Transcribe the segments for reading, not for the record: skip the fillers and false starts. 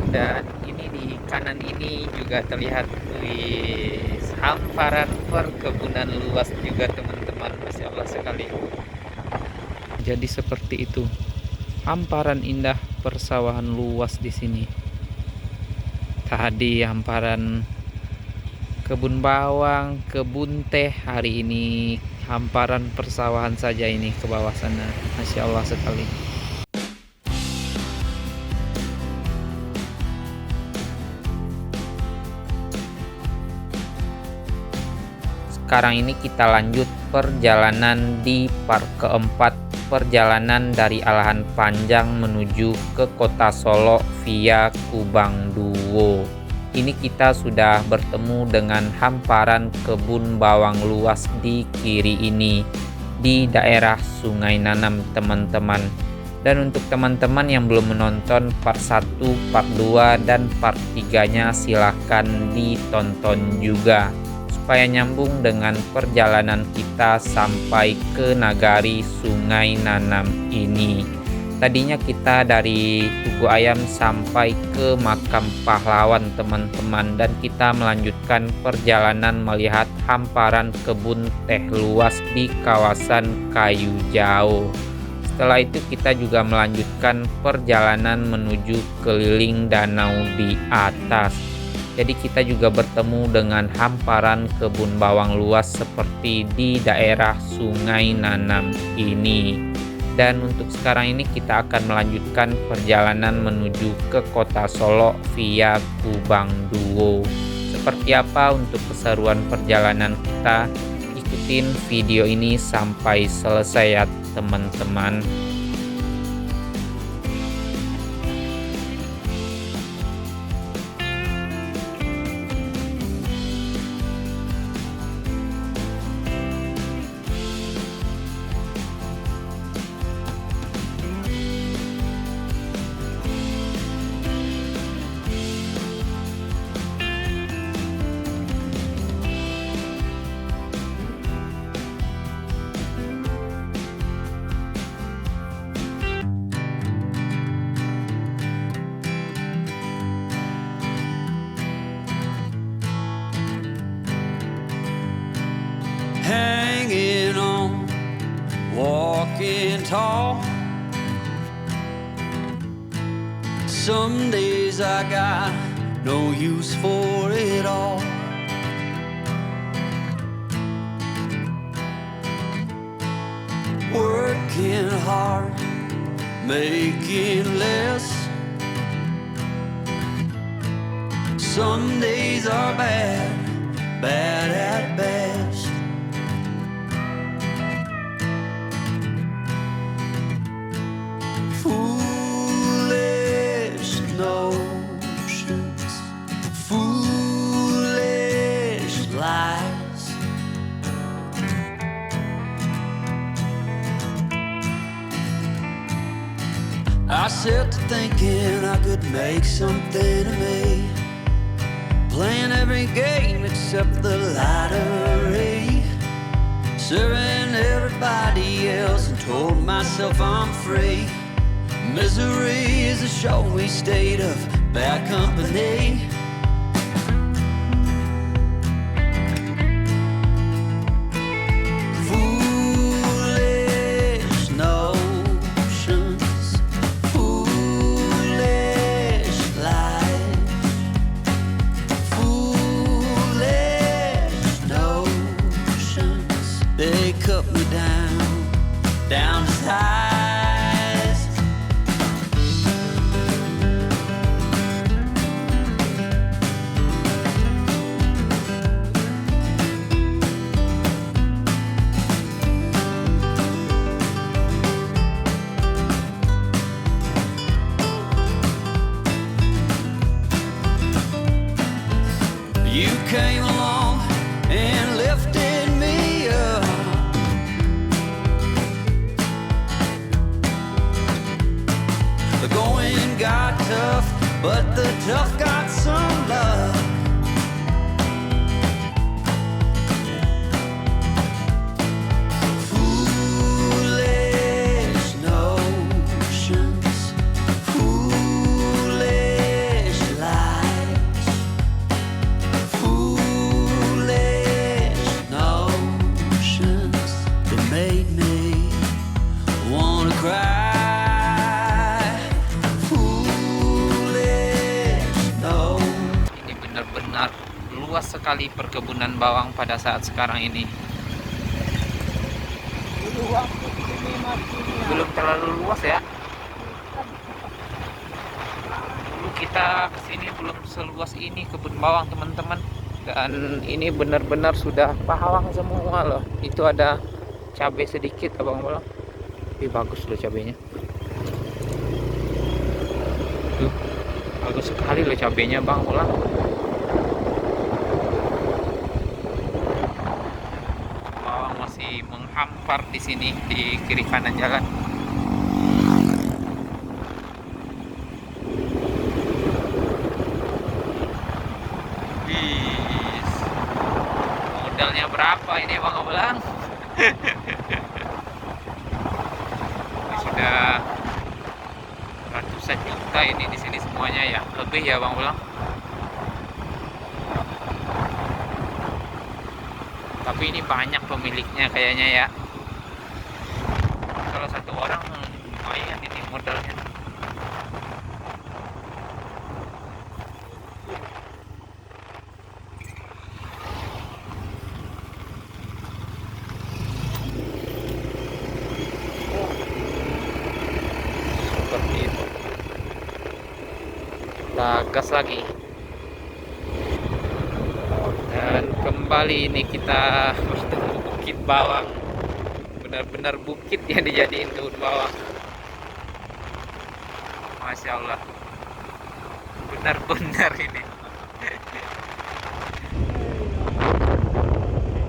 Dan ini di kanan ini juga terlihat hamparan perkebunan luas juga teman-teman, Masya Allah sekali. Jadi seperti itu, hamparan indah persawahan luas di sini. Tadi hamparan kebun bawang, kebun teh, hari ini hamparan persawahan saja ini ke bawah sana. Masya Allah sekali. Sekarang ini kita lanjut perjalanan di part keempat, perjalanan dari Alahan Panjang menuju ke kota Solo via Kubang Duo. Ini kita sudah bertemu dengan hamparan kebun bawang luas di kiri ini, di daerah Sungai Nanam teman-teman. Dan untuk teman-teman yang belum menonton part 1, part 2, dan part 3-nya silahkan ditonton juga, supaya nyambung dengan perjalanan kita sampai ke nagari Sungai Nanam ini. Tadinya kita dari Tugu Ayam sampai ke makam pahlawan teman-teman, dan kita melanjutkan perjalanan melihat hamparan kebun teh luas di kawasan Kayu Jauh. Setelah itu kita juga melanjutkan perjalanan menuju keliling danau di atas. Jadi kita juga bertemu dengan hamparan kebun bawang luas seperti di daerah Sungai Nanam ini. Dan untuk sekarang ini kita akan melanjutkan perjalanan menuju ke kota Solo via Kubang Duo. Seperti apa untuk keseruan perjalanan kita? Ikutin video ini sampai selesai ya teman-teman. Hanging on, walking tall. Some days I got no use for it all. Working hard, making less. Some days are bad, bad at best. Foolish notions, foolish lies. I set to thinking I could make something of me, playing every game except the lottery, serving everybody else and told myself I'm free. Misery is a showy state of bad company. Foolish notions, foolish lies. Foolish notions, they cut me down to size. You came along and lifted me up. The going got tough, but the tough got some love. Foolish notions, foolish sekali perkebunan bawang pada saat sekarang ini. Belum terlalu luas ya. Dulu kita kesini belum seluas ini kebun bawang teman-teman. Dan ini benar-benar sudah bawang semua loh. Itu ada cabai sedikit abang-abang. Tapi bagus loh cabainya. Tuh, bagus sekali loh cabainya bang ulang. Bawang masih menghampar di sini di kiri kanan jalan. Wis, modalnya berapa ini bang ulang? Sudah ratusan juta ini di sini semuanya ya, lebih ya bang ulang. Tapi ini banyak pemiliknya kayaknya ya. Kalau satu orang lumayan ini modalnya. Seperti itu. Kita gas lagi. Dan kembali ini kita bertemu bukit bawang. Benar-benar bukit yang dijadiin kebun bawang. Masya Allah, benar-benar ini.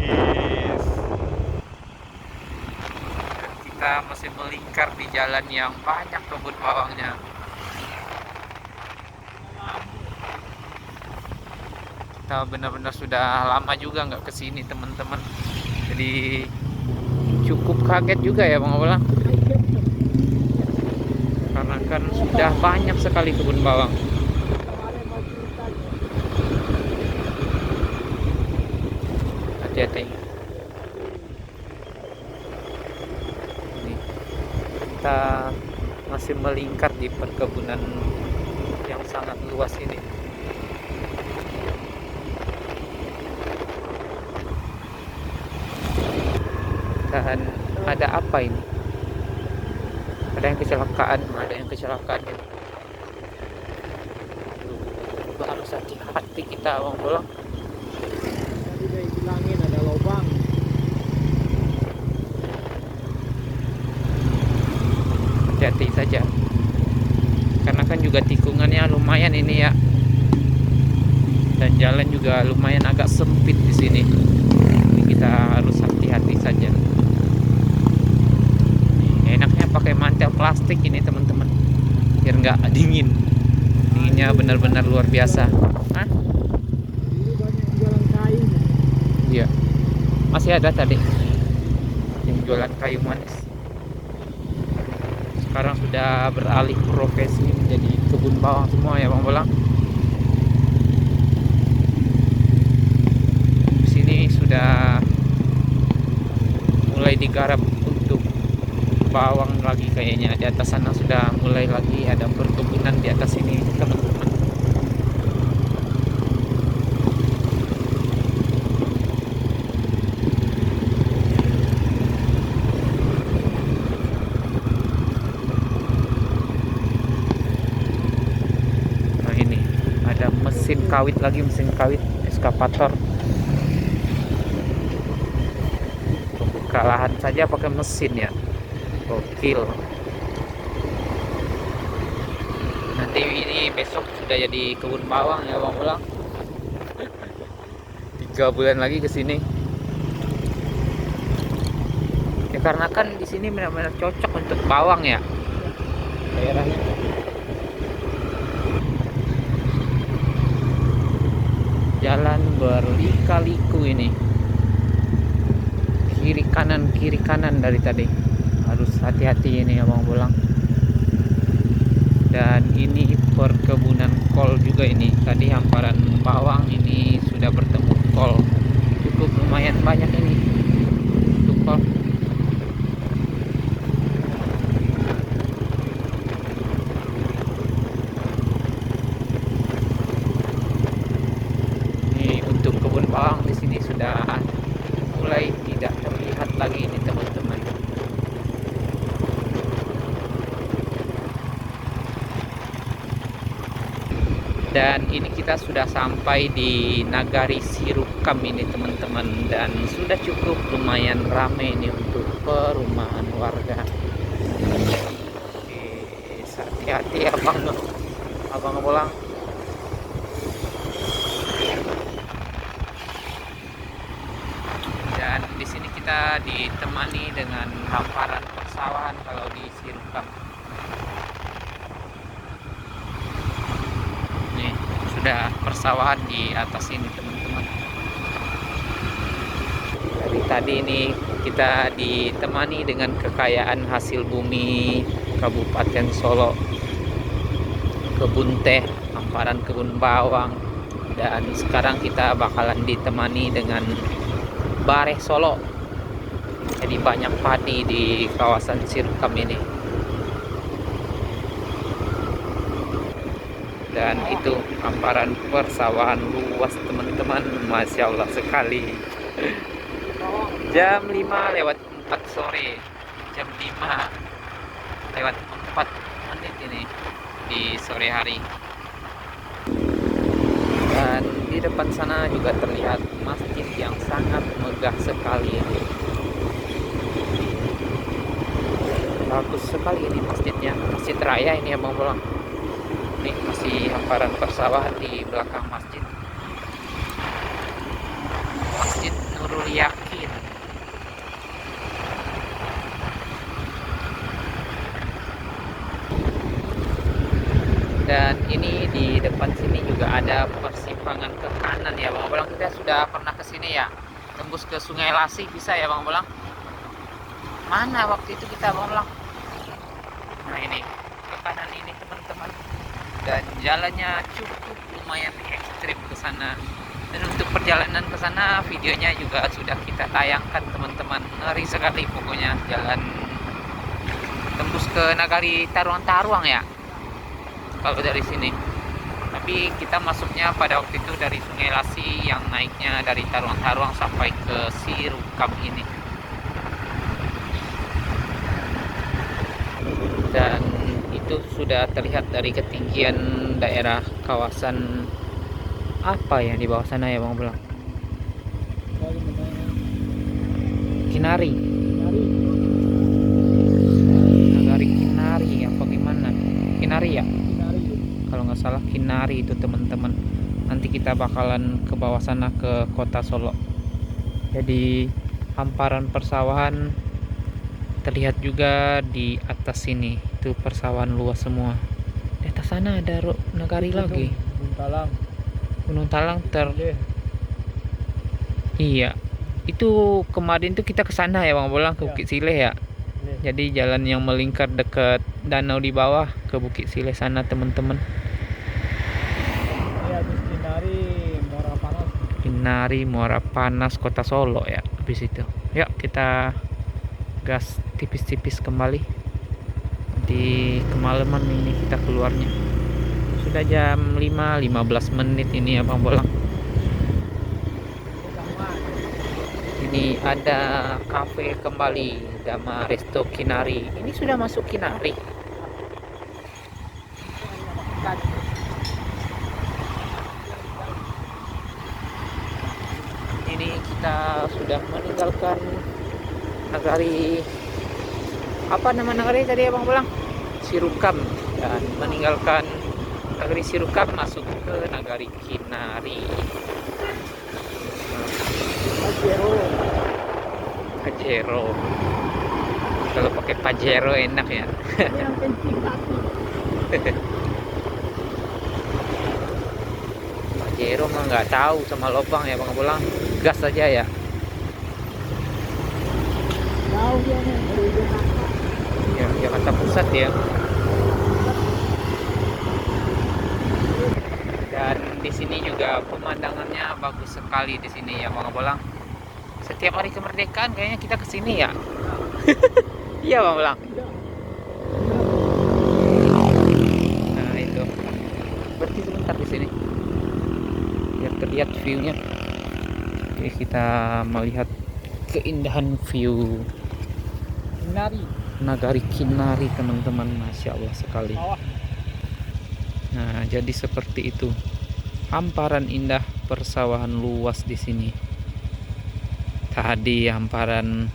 Yes. Kita masih melingkar di jalan yang banyak kebun bawangnya. Kita benar-benar sudah lama juga nggak kesini teman-teman, jadi cukup kaget juga ya bang Abang, karena kan sudah banyak sekali kebun bawang. Hati-hati. Ini kita masih melingkar di perkebunan yang sangat luas ini. Dan ada apa ini? Ada yang kecelakaan, ini. Harus hati-hati kita bang Bolang. Tadi udah bilangin ada lubang. Hati-hati saja. Karena kan juga tikungannya lumayan ini ya. Dan jalan juga lumayan agak sempit di sini. Jadi kita harus hati-hati saja. Enaknya pakai mantel plastik ini teman-teman, biar nggak dingin. Dinginnya benar-benar luar biasa. Hah? Ini banyak jualan kayu. Iya, masih ada tadi yang jualan kayu manis. Sekarang sudah beralih profesi menjadi kebun bawang semua ya bang Bolang. Di sini sudah mulai digarap untuk bawang lagi kayaknya. Di atas sana sudah mulai lagi ada perkebunan di atas ini teman-teman. Nah ini ada mesin kawit lagi, mesin kawit eskavator. Buka lahan saja pakai mesin ya. Gokil. Nanti ini besok sudah jadi kebun bawang ya bang Ulang. 3 bulan lagi ke sini. Ya karena kan di sini benar-benar cocok untuk bawang ya. Daerahnya. Jalan berlika-liku ini. Kiri kanan dari tadi. Harus hati-hati ini ya bang Bolang. Dan ini perkebunan kol juga ini. Tadi hamparan bawang, ini sudah bertemu kol. Cukup lumayan banyak ini untuk kol. Ini untuk kebun Dan ini kita sudah sampai di Nagari Sirukam ini teman-teman, dan sudah cukup lumayan ramai ini untuk perumahan warga. Oke, hati-hati ya abang pulang. Dan di sini kita ditemani dengan hamparan persawahan kalau di Sirukam. Nih, sudah persawahan di atas ini teman-teman. Dari tadi ini kita ditemani dengan kekayaan hasil bumi Kabupaten Solo, kebun teh, hamparan kebun bawang, dan sekarang kita bakalan ditemani dengan Bareh Solo. Jadi banyak padi di kawasan Sirukam ini. Dan itu hamparan persawahan luas teman-teman, Masya Allah sekali. Jam 5:04 sore, jam 5:04 menit ini di sore hari. Dan di depan sana juga terlihat masjid yang sangat megah sekali. Bagus sekali ini masjidnya, masjid raya ini abang pulang. Ini masih hamparan persawahan di belakang masjid. Masjid Nurul Yakin. Dan ini di depan sini juga ada persimpangan ke kanan ya bang Bolang. Kita sudah pernah ke sini ya, tembus ke Sungai Lasi bisa ya bang Bolang. Mana waktu itu kita bang Bolang? Nah ini ke kanan ini teman-teman. Dan jalannya cukup lumayan ekstrim ke sana. Dan untuk perjalanan ke sana videonya juga sudah kita tayangkan teman-teman. Ngeri sekali pokoknya, jalan tembus ke Nagari Taruang-Taruang ya kalau dari sini. Tapi kita masuknya pada waktu itu dari Sungai Lasi yang naiknya dari Taruang-Taruang sampai ke Sirukam ini. Dan itu sudah terlihat dari ketinggian daerah kawasan apa yang di bawah sana ya bang Bolang? Kinari. Nagari Kinari apa gimana? Kinari ya? Kalau nggak salah Kinari itu teman-teman. Nanti kita bakalan ke bawah sana ke kota Solo. Jadi hamparan persawahan terlihat juga di atas sini. Itu persawahan luas semua. Di atas sana ada nagari lagi. Gunung Talang Iya. Itu kemarin tuh kita ke sana ya Bang Bolang, ke Bukit Sileh ya. Jadi jalan yang melingkar dekat danau di bawah ke Bukit Sileh sana teman-teman. Kinari Muara Panas Kota Solo ya habis itu. Yuk kita gas tipis-tipis kembali. Di kemalaman ini kita keluarnya. Sudah jam 5:15 menit ini ya Bang Bolang. Ini ada kafe kembali, Dama Resto Kinari. Ini sudah masuk Kinari. Ini kita sudah meninggalkan nagari, apa nama nagari tadi ya Bang Bolang? Sirukam. Dan meninggalkan nagari Sirukam masuk ke nagari Kinari. Pajero. Kalau pakai Pajero enak ya. Pajero mah nggak tahu sama lubang ya Bang Bolang. Gas saja ya. Ya, Jakarta Pusat ya. Dan di sini juga pemandangannya bagus sekali di sini ya Bang Bolang. Setiap hari kemerdekaan kayaknya kita ke sini ya. Iya Bang Bolang. Nah itu. Berarti sebentar di sini. Biar terlihat view-nya. Oke, kita melihat keindahan view Kinari. Nagari Kinari teman-teman, Masya Allah sekali. Nah, jadi seperti itu. Hamparan indah persawahan luas di sini. Tadi hamparan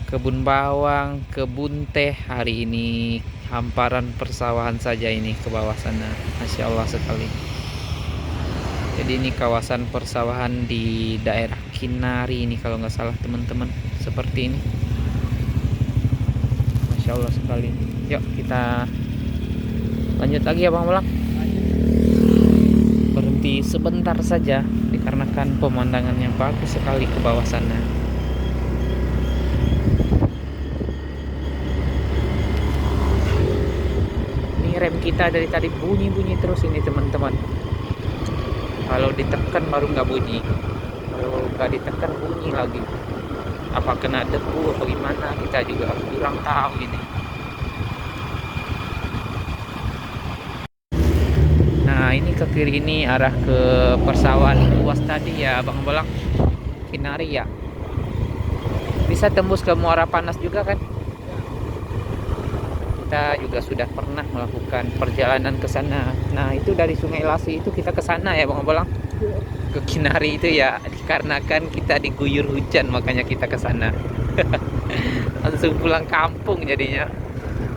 kebun bawang, kebun teh, hari ini hamparan persawahan saja ini ke bawah sana. Masya Allah sekali. Jadi ini kawasan persawahan di daerah Kinari ini kalau nggak salah teman-teman. Seperti ini. Masya Allah sekali. Yuk kita lanjut lagi ya Bang Bolang. Berhenti sebentar saja dikarenakan pemandangannya bagus sekali ke bawah sana. Ini rem kita dari tadi bunyi-bunyi terus ini teman-teman. Kalau ditekan baru nggak bunyi, kalau nggak ditekan bunyi lagi. Apa kena debu atau gimana, kita juga kurang tahu ini. Nah ini ke kiri ini arah ke persawahan luas tadi ya Bang Bolang, Kinari ya. Bisa tembus ke Muara Panas juga kan. Kita juga sudah pernah melakukan perjalanan ke sana. Nah itu dari Sungai Lasi itu kita ke sana ya Bang Bolang, ke Kinari itu ya, dikarenakan kita diguyur hujan makanya kita ke sana. Langsung pulang kampung jadinya.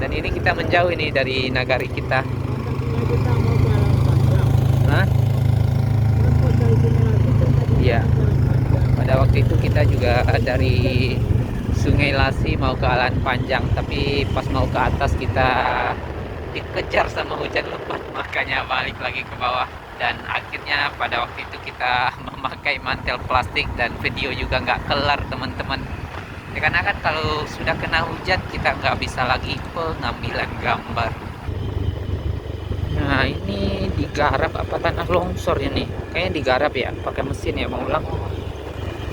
Dan ini kita menjauh ini dari nagari kita. Kita mau jalan panjang. Hah? Kenapa dari sini lagi kan tadi Iya. jalan panjang? Pada waktu itu kita juga dari Sungai Lasi mau ke Alan Panjang, tapi pas mau ke atas kita dikejar sama hujan lebat, makanya balik lagi ke bawah. Dan akhirnya pada waktu itu kita memakai mantel plastik dan video juga nggak kelar teman-teman. Ya, karena kan kalau sudah kena hujan kita nggak bisa lagi pengambilan gambar. Nah ini digarap apa tanah longsor ini? Kayaknya digarap ya, pakai mesin ya Bang Ulang.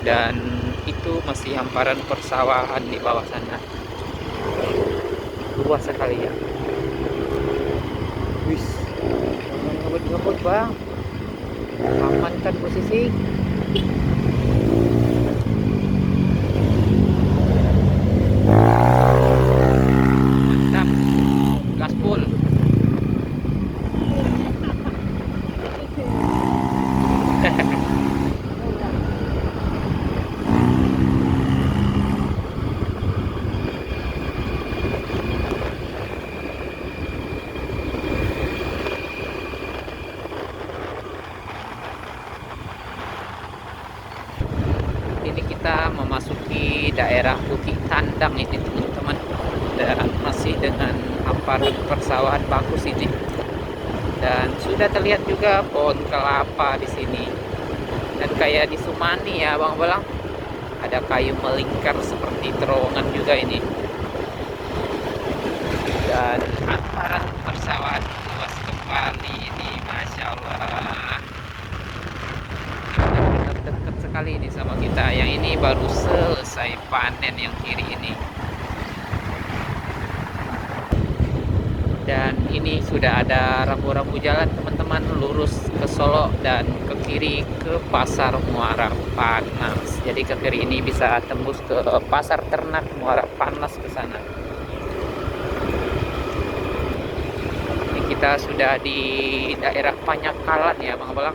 Dan itu masih hamparan persawahan di bawah sana. Luas sekali ya. Wis, jangan ngebut-ngebut Bang. Amankan posisi. Mantap. Gaspol. Ini kita memasuki daerah Bukit Tandang ini teman-teman, dan masih dengan hamparan persawahan bagus ini, dan sudah terlihat juga pohon kelapa di sini. Dan kayak di Sumani ya Bang Bolang, ada kayu melingkar seperti terowongan juga ini. Dan hamparan persawahan luas kembali ini, Masya Allah. Dekat sekali ini sama kita. Yang ini baru selesai panen yang kiri ini. Dan ini sudah ada rambu-rambu jalan teman-teman, lurus ke Solo dan ke kiri ke Pasar Muara Panas. Jadi ke kiri ini bisa tembus ke Pasar Ternak Muara Panas ke sana. Ini kita sudah di daerah Panyakalan ya Bang Bolang.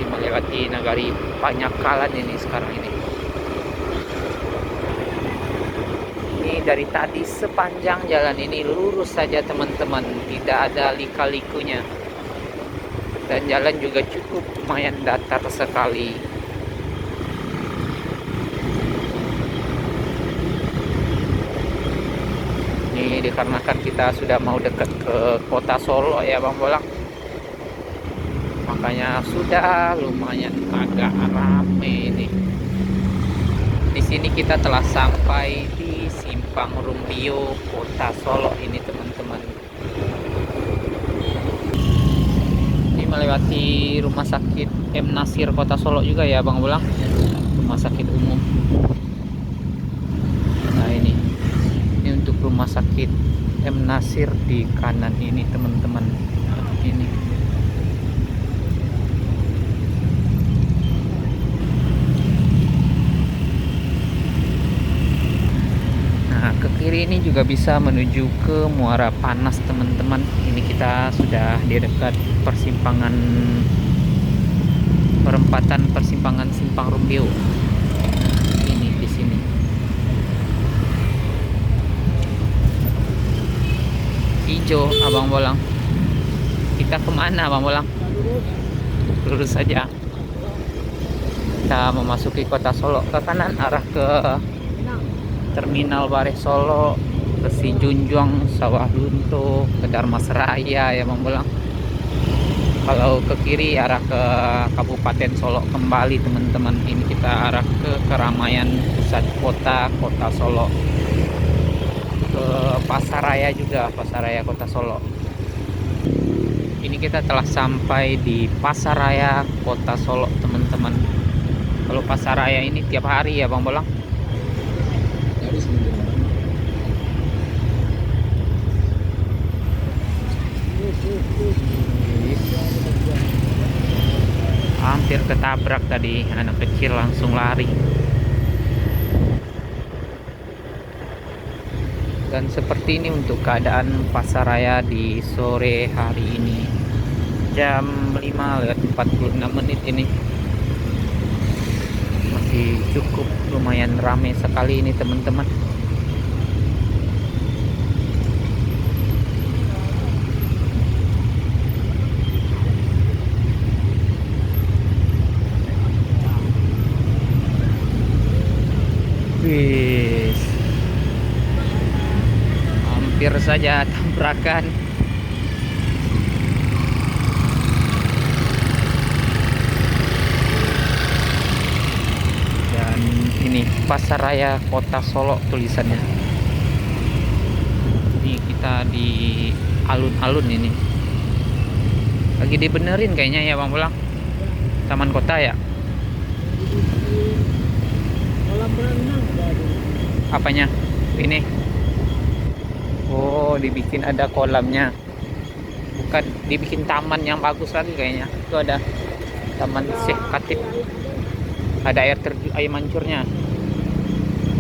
Melewati nagari Panyakalan ini sekarang ini. Ini dari tadi sepanjang jalan ini lurus saja teman-teman, tidak ada lika-likunya. Dan jalan juga cukup lumayan datar sekali. Ini dikarenakan kita sudah mau dekat ke kota Solo ya Bang Bolang, makanya sudah lumayan agak rame ini. Di sini kita telah sampai di Simpang Rumbio, Kota Solo ini teman-teman. Ini melewati Rumah Sakit M Nasir Kota Solo juga ya Bang Bolang, rumah sakit umum. Nah ini untuk Rumah Sakit M Nasir di kanan ini teman-teman. Nah, ini. Nah, ke kiri ini juga juga bisa menuju ke Muara Panas teman-teman. Ini kita sudah di dekat perempatan persimpangan Simpang Rumbio. Ini di sini. Hijau Abang Bolang. Kita kemana Abang Bolang? Lurus saja. Kita memasuki kota Solo. Ke kanan arah ke Terminal Bare Solo, ke Sijunjung, Sawah Lunto, ke Darmasraya ya Bang Bolang. Kalau ke kiri arah ke Kabupaten Solo kembali teman-teman. Ini kita arah ke keramaian pusat kota Solo. Ke Pasaraya juga, Pasaraya Kota Solo. Ini kita telah sampai di Pasaraya Kota Solo teman-teman. Kalau Pasaraya ini tiap hari ya Bang Bolang. Hampir ketabrak tadi, anak kecil langsung lari. Dan seperti ini untuk keadaan Pasaraya di sore hari ini, jam 5:46 ini. Masih cukup lumayan ramai sekali ini teman-teman. Wih, hampir saja tabrakan. Dan ini Pasaraya Kota Solo tulisannya. Ini kita di alun-alun ini. Lagi dibenerin kayaknya ya Bang Bolang. Taman kota ya. Kolam renang baru. Apanya? Ini. Oh, dibikin ada kolamnya. Bukan dibikin taman yang bagus lagi kayaknya. Itu ada Taman Syekh Khatib. Ada air mancurnya.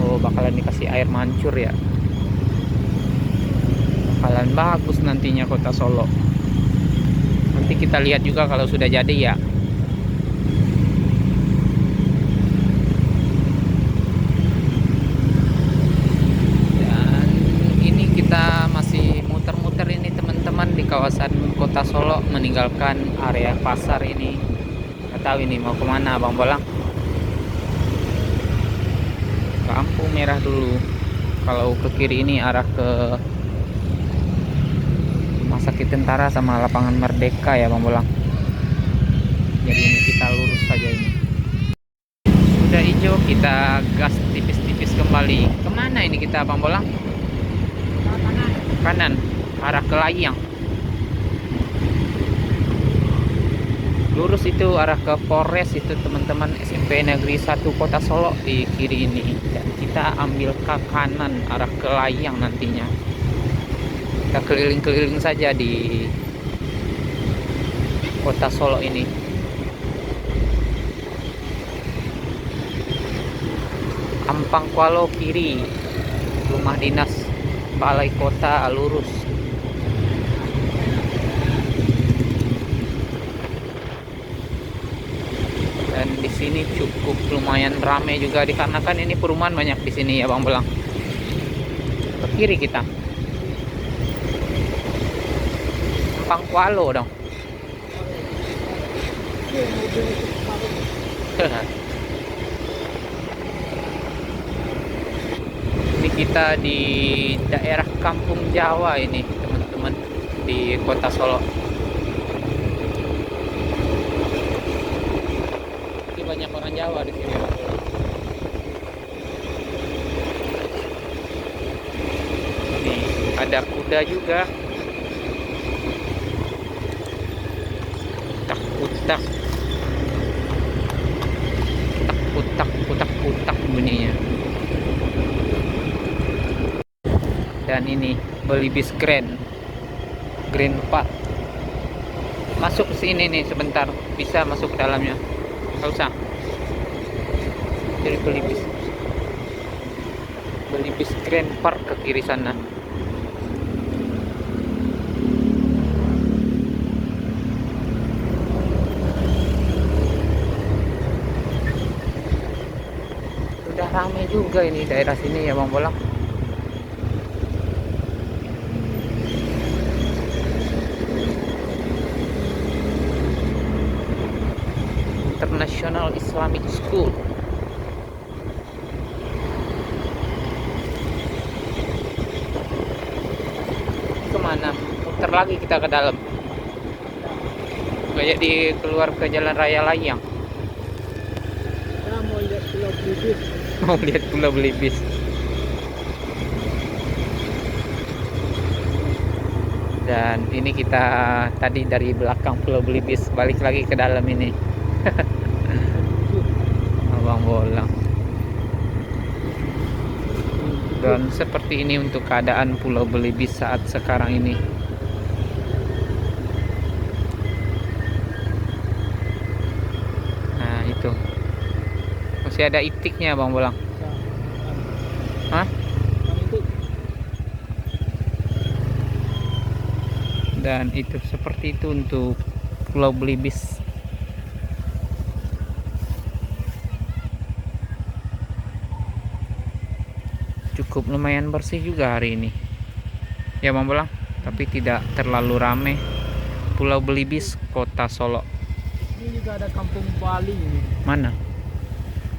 Oh, bakalan dikasih air mancur ya. Bakalan bagus nantinya kota Solo. Nanti kita lihat juga kalau sudah jadi ya. Kita masih muter-muter ini teman-teman di kawasan kota Solo, meninggalkan area pasar ini. Nggak tahu ini mau kemana Bang Bolang. Ke Lampu Merah dulu. Kalau ke kiri ini arah ke Rumah Sakit Tentara sama Lapangan Merdeka ya Bang Bolang. Jadi ini kita lurus saja ini. Sudah hijau, kita gas tipis-tipis kembali. Kemana ini kita Bang Bolang? Kanan arah ke Layang. Lurus itu arah ke Polres itu teman-teman, SMP Negeri 1 Kota Solo di kiri ini. Dan kita ambil ke kanan arah ke Layang nantinya. Kita keliling-keliling saja di Kota Solo ini. Ampang Kualo kiri, rumah dinas Balai Kota lurus. Dan di sini cukup lumayan ramai juga dikarenakan ini perumahan banyak di sini ya Bang Bolang. Ke kiri kita. Pangkualo dong. Ini kita di daerah Kampung Jawa ini teman-teman, di Kota Solo. Ini banyak orang Jawa di sini. Ini ada kuda juga. Kutak kutak bunyinya. Dan ini Belibis Grand Park. Masuk sini nih sebentar, bisa masuk ke dalamnya. Nggak usah. Jadi Belibis. Belibis Grand Park ke kiri sana. Sudah ramai juga ini daerah sini ya Bang Bolang. International Islamic School. Kemana? Muter lagi kita ke dalam. Kayak di keluar ke jalan raya Layang. Kita mau lihat Pulau Belibis. Mau lihat Pulau Belibis. Dan ini kita tadi dari belakang Pulau Belibis balik lagi ke dalam ini. Abang Bolang. Dan seperti ini untuk keadaan Pulau Belibis saat sekarang ini. Nah itu masih ada itiknya Bang Bolang. Hah? Dan itu seperti itu untuk Pulau Belibis. Cukup lumayan bersih juga hari ini ya Bang Bolang, tapi tidak terlalu rame. Pulau Belibis, Kota Solo. Ini juga ada Kampung Bali ini. Mana?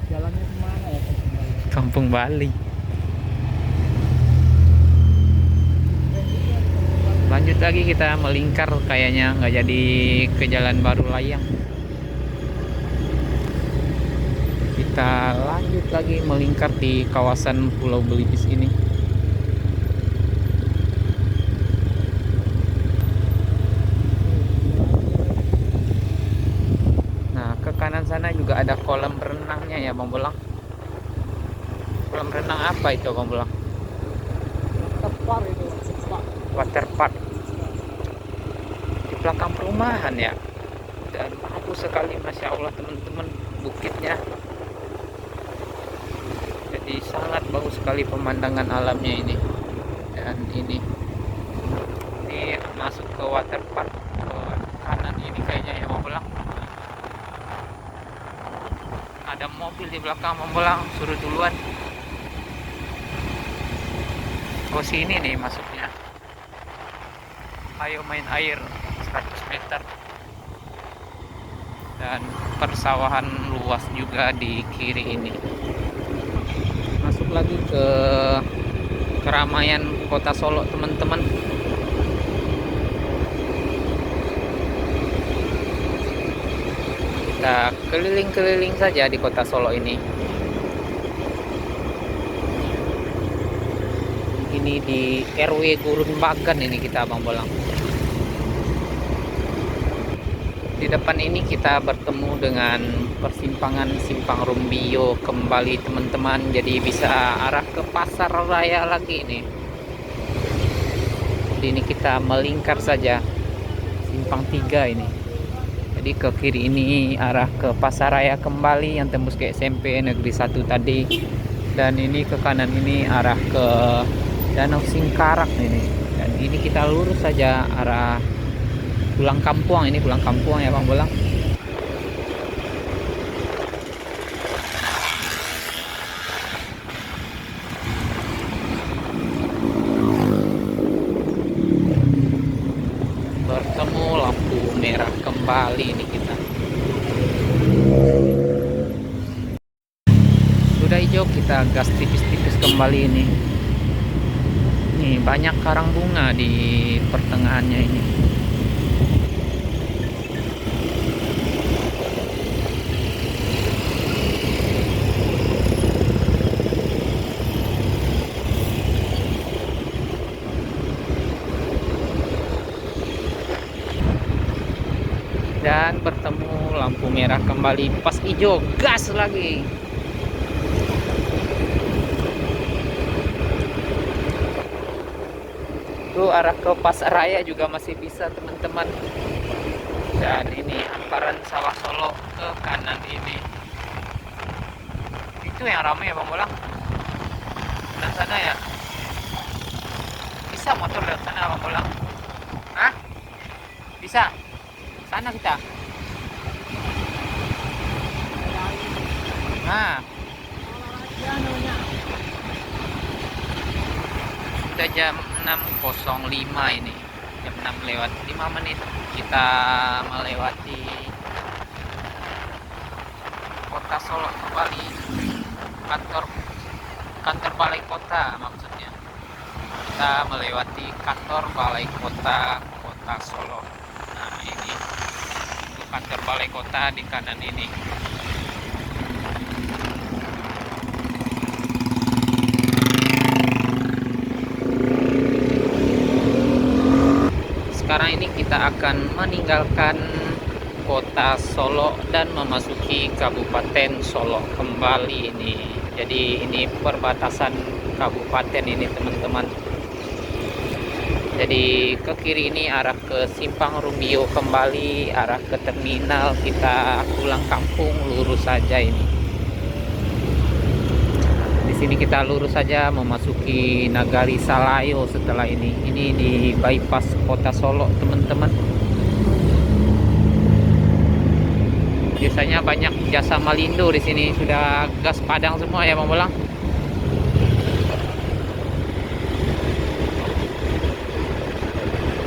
Jalannya kemana ya Kampung Bali? Kampung Bali. Lanjut lagi kita melingkar, kayaknya nggak jadi ke Jalan Baru Layang. Kita lanjut lagi melingkar di kawasan Pulau Belibis ini. Nah, ke kanan sana juga ada kolam renangnya ya Bang Bolang. Kolam renang apa itu Bang Bolang? Tepar itu, Pak. Water park di belakang perumahan ya. Dan bagus sekali, masya Allah teman-teman, bukitnya. Jadi sangat bagus sekali pemandangan alamnya ini. Dan ini masuk ke water park ke kanan ini kayaknya ya Bang Bolang. Ada mobil di belakang Bang Bolang, suruh duluan. Oh sini nih masuknya. Ayo main air 100 meter. Dan persawahan luas juga di kiri ini. Masuk lagi ke keramaian Kota Solo teman-teman. Kita keliling-keliling saja di Kota Solo ini. Ini di RW Gurun Bagan ini kita Bang Bolang. Di depan ini kita bertemu dengan persimpangan Simpang Rumbio kembali teman-teman. Jadi bisa arah ke Pasar Raya lagi ini. Jadi ini kita melingkar saja Simpang 3 ini. Jadi ke kiri ini arah ke Pasar Raya kembali yang tembus ke SMP Negeri 1 tadi. Dan ini ke kanan ini arah ke Danau Singkarak ini. Dan ini kita lurus saja arah pulang kampung. Ini pulang kampung ya Bang Bolang. Bertemu lampu merah kembali ini kita. Sudah hijau, kita gas tipis-tipis kembali ini. Nih banyak karang bunga di pertengahannya ini. Dan bertemu lampu merah kembali, pas hijau gas lagi. Itu arah ke Pasar Raya juga masih bisa teman-teman. Dan ini hamparan sawah Solo ke kanan ini. Itu yang ramai ya Bang Bolang. sebelah sana ya. Bisa motor lewat sana Bang Bolang? Hah? Bisa? Sana kita. Nah, udah jam 6.05 ini. Jam 6 lewat 5 menit. Kita melewati kota Solo kembali. Kantor balai kota maksudnya. Kita melewati kantor balai kota Kota Solo. Nah, ini untuk kantor balai kota di kanan ini. Sekarang ini kita akan meninggalkan kota Solo dan memasuki Kabupaten Solo kembali ini. Jadi ini perbatasan kabupaten ini teman-teman. Jadi ke kiri ini arah ke Simpang Rumbio kembali, arah ke terminal, kita pulang kampung lurus saja ini. Di sini kita lurus saja memasuki Nagari Salayo setelah ini. Ini di bypass kota Solo teman-teman. Biasanya banyak jasa Malindo di sini, sudah gas padang semua ya Bang Bolang.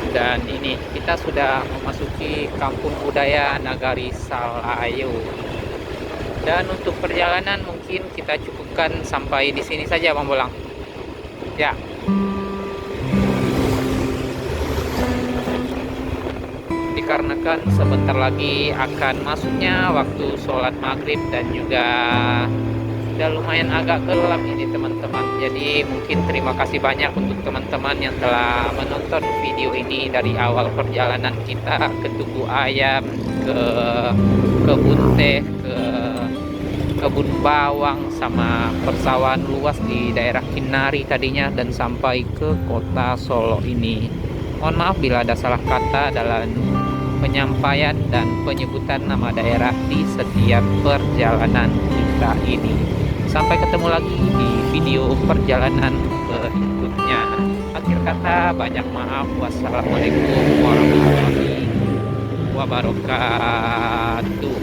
Dan ini kita sudah memasuki kampung budaya Nagari Salayo. Dan untuk perjalanan mungkin kita cukupkan sampai di sini saja Bang Bolang. Ya. Dikarenakan sebentar lagi akan masuknya waktu sholat maghrib dan juga sudah lumayan agak gelap ini teman-teman. Jadi mungkin terima kasih banyak untuk teman-teman yang telah menonton video ini dari awal perjalanan kita ke Tugu Ayam, ke kebun teh, ke kebun bawang, sama persawahan luas di daerah Kinari tadinya, dan sampai ke kota Solo ini. Mohon maaf bila ada salah kata dalam penyampaian dan penyebutan nama daerah di setiap perjalanan kita ini. Sampai ketemu lagi di video perjalanan berikutnya. Akhir kata, banyak maaf. Wassalamualaikum warahmatullahi wabarakatuh.